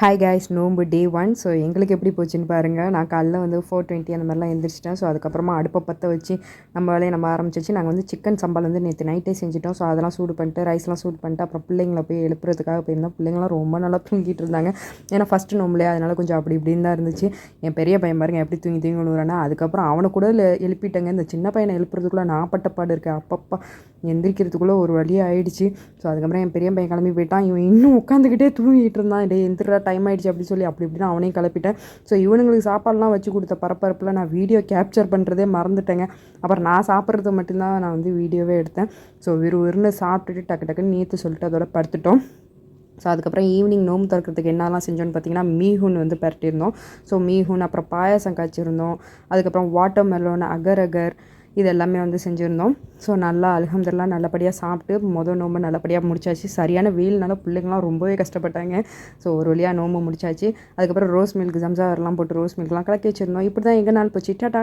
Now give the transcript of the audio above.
Hi guys, நோம்பு டே 1. So எங்களுக்கு எப்படி போச்சுன்னு பாருங்கள். நான் காலைல வந்து 4:20 அந்த மாதிரிலாம் எழுந்திரிச்சிட்டேன். ஸோ அதுக்கப்புறமா அடுப்பை பற்ற வச்சு நம்ம வேலையை நம்ம ஆரம்பிச்சிச்சு. நாங்கள் வந்து சிக்கன் சம்பால் வந்து நேற்று நைட்டே செஞ்சுட்டோம். ஸோ அதெல்லாம் சூடு பண்ணிட்டு ரைஸ்லாம் சூடு பண்ணிட்டு அப்புறம் பிள்ளைங்களை போய் எழுப்புறதுக்காக போயிருந்தோம். பிள்ளைங்களாம் ரொம்ப நல்லா தூங்கிட்டு இருந்தாங்க. ஏன்னா ஃபஸ்ட்டு நோம்பலையே, அதனால் கொஞ்சம் அப்படி இப்படின்னு தான் இருந்துச்சு. என் பெரிய பையன் பாருங்க எப்படி தூங்கி தூங்கி விழுவுறானா. அதுக்கப்புறம் அவனை கூட எழுப்பிட்டேங்க. இந்த சின்ன பையனை எழுப்புறதுக்குள்ளே நான் பட்டப்பாடு இருக்கேன். அப்பப்பா எந்திரிக்கிறதுக்குள்ளே ஒரு வழி ஆகிடுச்சு. ஸோ அதுக்கப்புறம் என் பெரிய பையன் கிளம்பி போயிட்டான். இவன் இன்னும் உட்காந்துக்கிட்டே தூங்கிட்டு இருந்தான். டே எந்திரா, டைம் ஆகிடுச்சு அப்படி சொல்லி அப்படி இப்படின்னு அவனையும் கிளப்பிட்டேன். ஸோ இவனுங்களுக்கு சாப்பாடுலாம் வச்சு கொடுத்த பரபரப்பில் நான் வீடியோ கேப்சர் பண்ணுறதே மறந்துட்டேங்க. அப்புறம் நான் சாப்பிட்றது மட்டும்தான் நான் வந்து வீடியோவே எடுத்தேன். ஸோ விறுவிறுன்னு சாப்பிட்டுட்டு டக்கு டக்குன்னு நீத்து சொல்லிட்டு அதோட படுத்துட்டோம். ஸோ அதுக்கப்புறம் ஈவினிங் நோம்பு திறக்கிறதுக்கு என்னெல்லாம் செஞ்சோன்னு பார்த்தீங்கன்னா, மீஹூன் வந்து பரட்டியிருந்தோம். ஸோ மீஹூன், அப்புறம் பாயாசம் காய்ச்சிருந்தோம். அதுக்கப்புறம் வாட்டர் மெலோன், அகர் அகர் இது எல்லாமே வந்து செஞ்சுருந்தோம். ஸோ நல்லா அல்ஹம்துலில்லாஹ் நல்லபடியாக சாப்பிட்டு நோம்பு நல்லபடியாக முடிச்சாச்சு. சரியான வெயில்னால பிள்ளைங்களாம் ரொம்பவே கஷ்டப்பட்டாங்க. ஸோ ஒரு வழியாக நோம்பு முடிச்சாச்சு. அதுக்கப்புறம் ரோஸ் மில்க், ஜம்ஜாவர்லாம் போட்டு ரோஸ் மில்க்லாம் கலக்கி வச்சுருந்தோம். இப்படி தான் எங்கள் நாள் போச்சு. டாட்டா.